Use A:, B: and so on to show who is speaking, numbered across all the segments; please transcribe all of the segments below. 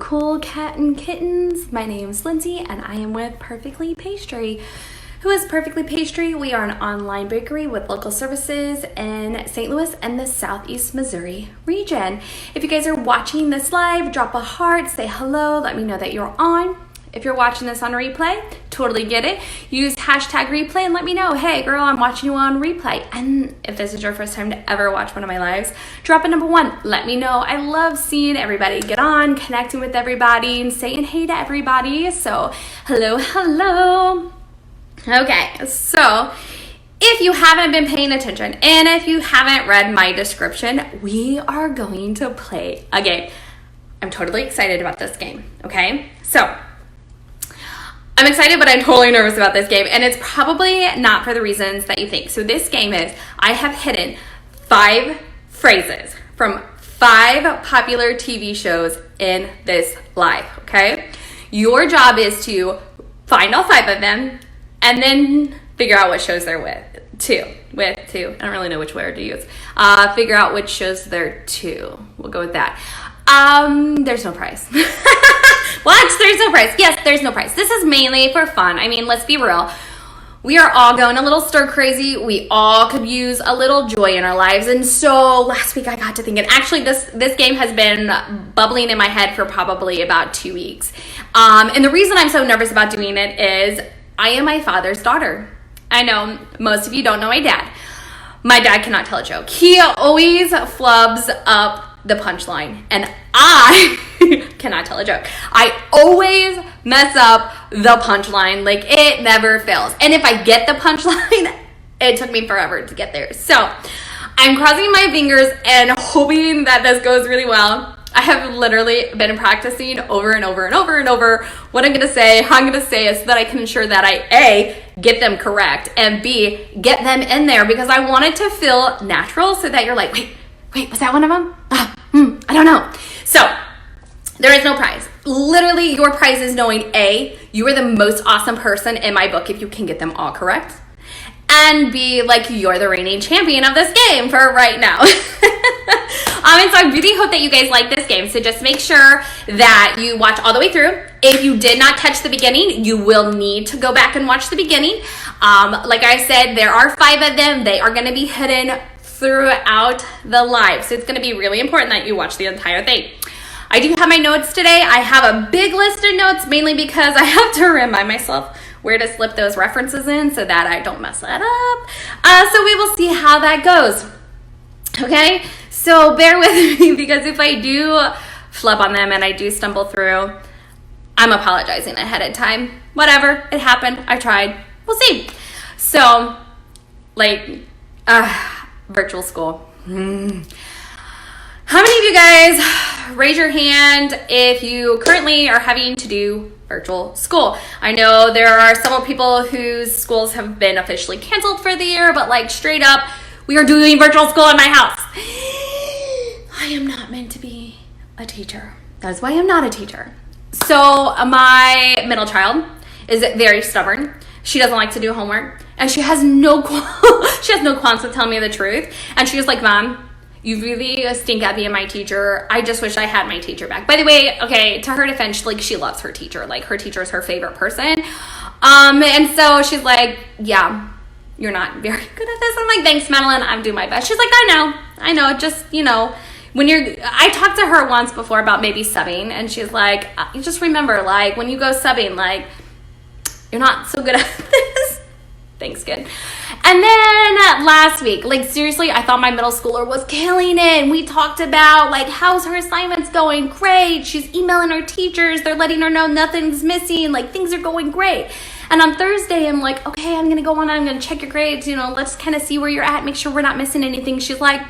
A: cool cat and kittens. My name's Lindsay and I am with Perfectly Pastry. Who is Perfectly Pastry? We are an online bakery with local services in St. Louis and the Southeast Missouri region. If you guys are watching this live, drop a heart, say hello, let me know that you're on. If you're watching this on replay, totally get it. Use hashtag replay and let me know, hey girl, I'm watching you on replay. And if this is your first time to ever watch one of my lives, drop a number 1. Let me know. I love seeing everybody get on, connecting with everybody, and saying hey to everybody. So hello. Okay, so if you haven't been paying attention and if you haven't read my description, we are going to play a game. I'm totally excited about this game, okay? So I'm excited, but I'm totally nervous about this game, and it's probably not for the reasons that you think. So this game is, I have hidden 5 phrases from 5 popular TV shows in this live, okay? Your job is to find all 5 of them and then figure out what shows they're with. I don't really know which word to use. Figure out which shows they're to. We'll go with that. There's no prize. What? There's no prize. Yes, there's no prize. This is mainly for fun. I mean, let's be real. We are all going a little stir crazy. We all could use a little joy in our lives. And so last week I got to thinking, actually this game has been bubbling in my head for probably about 2 weeks. And the reason I'm so nervous about doing it is I am my father's daughter. I know most of you don't know my dad. My dad cannot tell a joke. He always flubs up the punchline, and I cannot tell a joke. I always mess up the punchline. Like, it never fails. And if I get the punchline, it took me forever to get there. So I'm crossing my fingers and hoping that this goes really well. I have literally been practicing over and over and over and over what I'm going to say, how I'm going to say it, so that I can ensure that I, A, get them correct, and B, get them in there, because I want it to feel natural so that you're like, wait, was that one of them? I don't know. So there is no prize. Literally, your prize is knowing A, you are the most awesome person in my book if you can get them all correct, and B, like, you're the reigning champion of this game for right now. And so I really hope that you guys like this game. So just make sure that you watch all the way through. If you did not catch the beginning, you will need to go back and watch the beginning. Like I said, there are 5 of them. They are going to be hidden throughout the live. So it's going to be really important that you watch the entire thing. I do have my notes today. I have a big list of notes, mainly because I have to remind myself where to slip those references in so that I don't mess that up. So we will see how that goes. Okay, so bear with me, because if I do flub on them and I do stumble through, I'm apologizing ahead of time. Whatever, it happened. I tried. We'll see. So, virtual school. How many of you guys raise your hand if you currently are having to do virtual school? I know there are several people whose schools have been officially canceled for the year, but like straight up, we are doing virtual school in my house. I am not meant to be a teacher. That is why I'm not a teacher. So my middle child is very stubborn. She doesn't like to do homework, and she has no qualms with telling me the truth. And she's like, Mom, you really stink at being my teacher. I just wish I had my teacher back. By the way, okay, to her defense, she loves her teacher. Like, her teacher is her favorite person. And so she's like, yeah, you're not very good at this. I'm like, thanks, Madeline. I'm doing my best. She's like, I know. Just, I talked to her once before about maybe subbing, and she's like, you just remember, like, when you go subbing, like, you're not so good at this. Thanks, kid. And then last week, seriously, I thought my middle schooler was killing it. And we talked about, how's her assignments going? Great. She's emailing her teachers. They're letting her know nothing's missing. Things are going great. And on Thursday, I'm like, okay, I'm going to go on. I'm going to check your grades. Let's kind of see where you're at. Make sure we're not missing anything. She's like,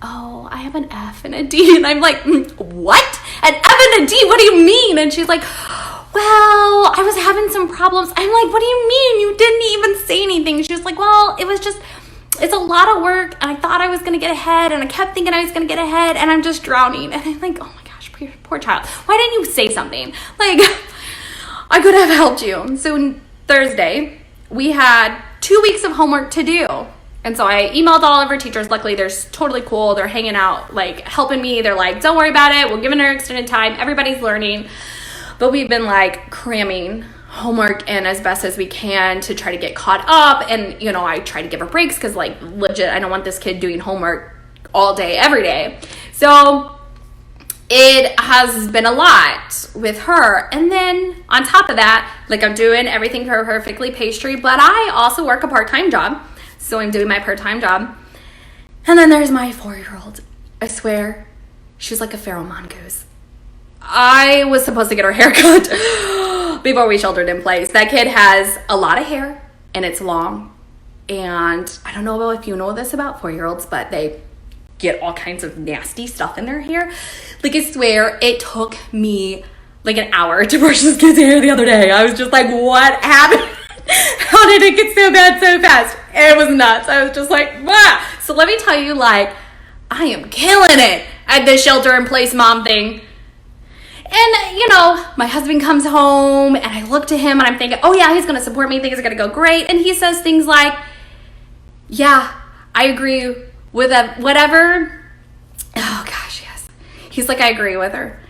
A: oh, I have an F and a D. And I'm like, what? An F and a D? What do you mean? And she's like, well, I was having some problems. I'm like, what do you mean? You didn't even say anything. She was like, well, it's a lot of work, and I thought I was going to get ahead, and I kept thinking I was going to get ahead, and I'm just drowning. And I'm like, oh my gosh, poor child. Why didn't you say something? I could have helped you. So Thursday, we had 2 weeks of homework to do. And so I emailed all of her teachers. Luckily, they're totally cool. They're hanging out, like helping me. They're like, don't worry about it. We're giving her extended time. Everybody's learning. But we've been like cramming homework in as best as we can to try to get caught up. And, you know, I try to give her breaks because like legit, I don't want this kid doing homework all day, every day. So it has been a lot with her. And then on top of that, like I'm doing everything for Perfectly Pastry, but I also work a part-time job. So I'm doing my part-time job. And then there's my 4-year-old. I swear, she's like a feral mongoose. I was supposed to get her hair cut before we sheltered in place. That kid has a lot of hair and it's long. And I don't know if you know this about 4-year-olds, but they get all kinds of nasty stuff in their hair. Like I swear, it took me like an hour to brush this kid's hair the other day. I was just like, what happened? How did it get so bad so fast? It was nuts. I was just like, wow. So let me tell you, like, I am killing it at this shelter in place mom thing. And, you know, my husband comes home and I look to him and I'm thinking, oh yeah, he's going to support me. Things are going to go great. And he says things like, yeah, I agree with whatever. Oh gosh, yes. He's like, I agree with her.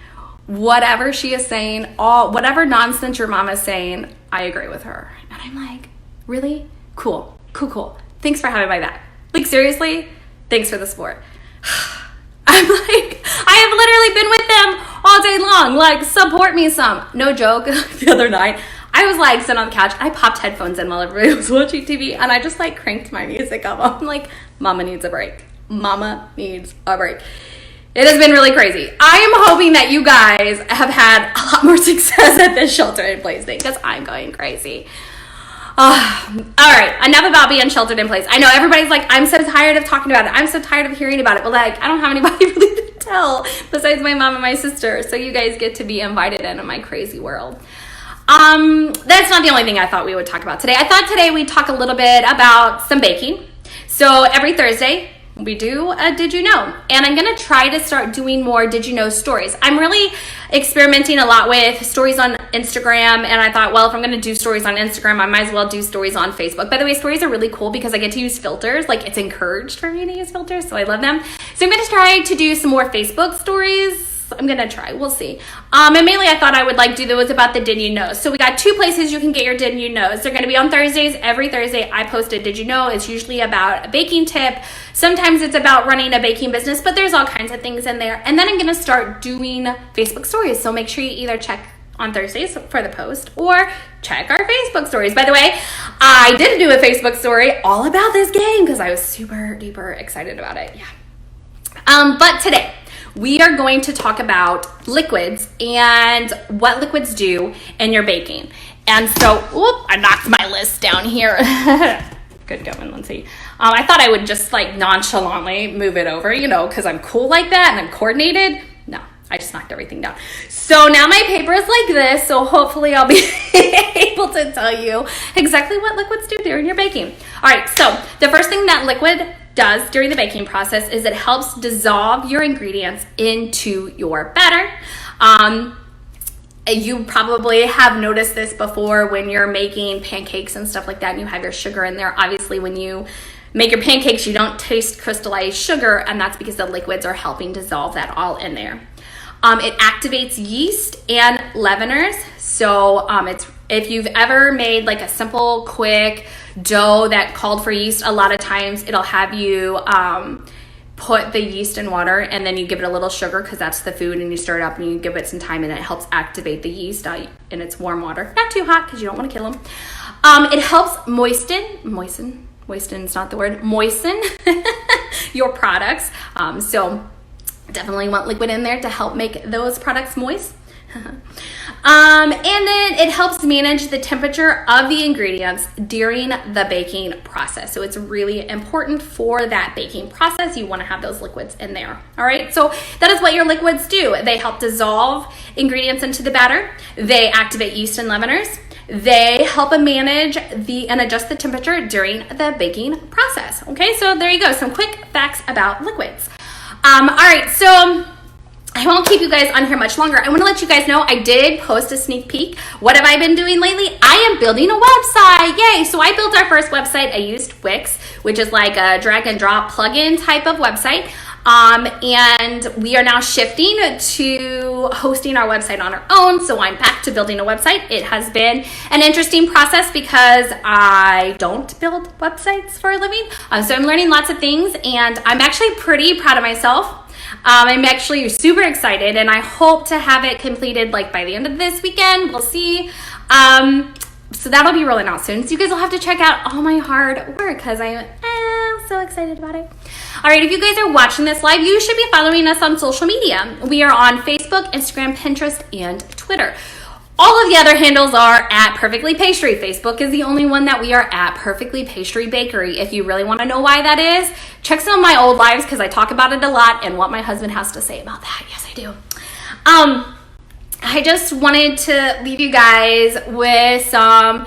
A: Whatever she is saying, whatever nonsense your mom is saying, I agree with her. And I'm like, really? Cool. Thanks for having my back. Like, seriously? Thanks for the support. I'm like, I have literally been with them all day long. Like, support me some. No joke. The other night, I was like sitting on the couch. I popped headphones in while everybody was watching TV, and I just like cranked my music up. I'm like, Mama needs a break. Mama needs a break. It has been really crazy. I am hoping that you guys have had a lot more success at this shelter in place thing because I'm going crazy. All right, enough about being sheltered in place. I know everybody's like, I'm so tired of talking about it. I'm so tired of hearing about it. But like, I don't have anybody really to tell besides my mom and my sister. So you guys get to be invited into my crazy world. That's not the only thing I thought we would talk about today. I thought today we'd talk a little bit about some baking. So every Thursday, we do a Did You Know? And I'm going to try to start doing more Did You Know stories. I'm really experimenting a lot with stories on Instagram. And I thought, well, if I'm going to do stories on Instagram, I might as well do stories on Facebook. By the way, stories are really cool because I get to use filters. Like, it's encouraged for me to use filters, so I love them. So I'm going to try to do some more Facebook stories. I'm going to try. We'll see. And mainly I thought I would like do those about the Did You Know. So we got 2 places you can get your Did You Knows. They're going to be on Thursdays. Every Thursday I post a Did You Know. It's usually about a baking tip. Sometimes it's about running a baking business, but there's all kinds of things in there. And then I'm going to start doing Facebook stories. So make sure you either check on Thursdays for the post or check our Facebook stories. By the way, I did do a Facebook story all about this game because I was super duper excited about it. Yeah. But today, we are going to talk about liquids and what liquids do in your baking. And so, I knocked my list down here. Good going, Lindsay. I thought I would just like nonchalantly move it over, you know, because I'm cool like that and I'm coordinated. No, I just knocked everything down. So now my paper is like this, so hopefully I'll be able to tell you exactly what liquids do during your baking. All right, so the first thing that liquid does during the baking process is it helps dissolve your ingredients into your batter. You probably have noticed this before when you're making pancakes and stuff like that and you have your sugar in there. Obviously, when you make your pancakes, you don't taste crystallized sugar, and that's because the liquids are helping dissolve that all in there. It activates yeast and leaveners. So if you've ever made like a simple, quick dough that called for yeast, a lot of times it'll have you put the yeast in water and then you give it a little sugar because that's the food, and you stir it up and you give it some time and it helps activate the yeast in its warm water. Not too hot because you don't want to kill them. It helps moisten is not the word, moisten your products. So definitely want liquid in there to help make those products moist. And then it helps manage the temperature of the ingredients during the baking process. So it's really important for that baking process. You want to have those liquids in there. All right. So that is what your liquids do. They help dissolve ingredients into the batter. They activate yeast and leaveners. They help manage and adjust the temperature during the baking process. Okay. So there you go. Some quick facts about liquids. All right. So I won't keep you guys on here much longer. I want to let you guys know I did post a sneak peek. What have I been doing lately? I am building a website. Yay. So I built our first website. I used Wix. which is like a drag and drop plugin type of website. And we are now shifting to hosting our website on our own. So I'm back to building a website. It has been an interesting process because I don't build websites for a living. So I'm learning lots of things, and I'm actually pretty proud of myself. I'm actually super excited, and I hope to have it completed like by the end of this weekend. We'll see. So that'll be rolling out soon. So you guys will have to check out all my hard work because I'm so excited about it. All right, if you guys are watching this live, you should be following us on social media. We are on Facebook, Instagram, Pinterest, and Twitter. All of the other handles are at Perfectly Pastry. Facebook is the only one that we are at Perfectly Pastry Bakery. If you really want to know why that is, check some of my old lives because I talk about it a lot and what my husband has to say about that. Yes, I do. I just wanted to leave you guys with some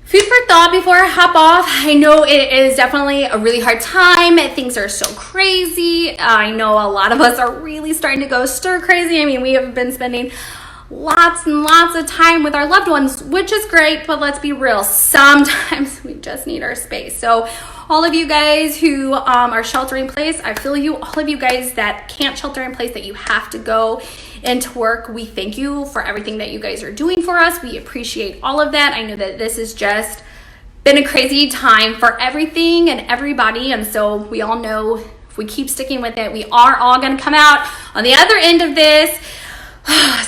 A: food for thought before I hop off. I know it is definitely a really hard time. Things are so crazy. I know a lot of us are really starting to go stir crazy. I mean, we have been spending lots and lots of time with our loved ones, which is great, but let's be real. Sometimes we just need our space. So all of you guys who are sheltering in place, I feel you. All of you guys that can't shelter in place, that you have to go into work, we thank you for everything that you guys are doing for us. We appreciate all of that. I know that this has just been a crazy time for everything and everybody, and so we all know if we keep sticking with it, we are all going to come out on the other end of this.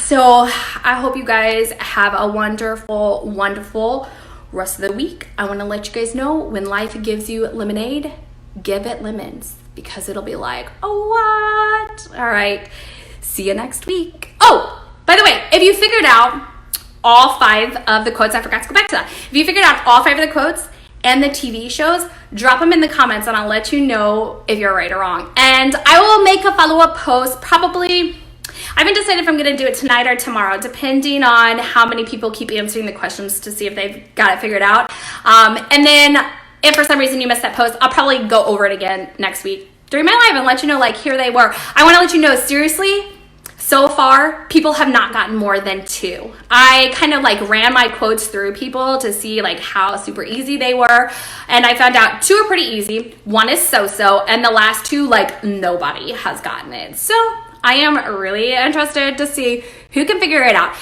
A: So I hope you guys have a wonderful, wonderful rest of the week. I want to let you guys know, when life gives you lemonade, give it lemons, because it'll be like, oh, what? All right. See you next week. Oh, by the way, if you figured out all 5 of the quotes, I forgot to go back to that. If you figured out all 5 of the quotes and the TV shows, drop them in the comments and I'll let you know if you're right or wrong. And I will make a follow-up post probably. I haven't decided if I'm going to do it tonight or tomorrow, depending on how many people keep answering the questions to see if they've got it figured out. And then if for some reason you missed that post, I'll probably go over it again next week during my live and let you know, like, here they were. I want to let you know, seriously, so far, people have not gotten more than 2. I kind of like ran my quotes through people to see like how super easy they were. And I found out 2 are pretty easy. 1 is so-so. And the last 2, like, nobody has gotten it. So I am really interested to see who can figure it out.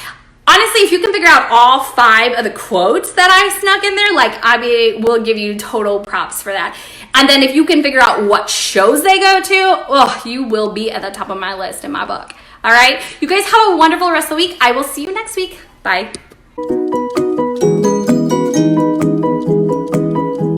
A: Honestly, if you can figure out all 5 of the quotes that I snuck in there, like, will give you total props for that. And then if you can figure out what shows they go to, oh, you will be at the top of my list in my book. All right, you guys have a wonderful rest of the week. I will see you next week. Bye.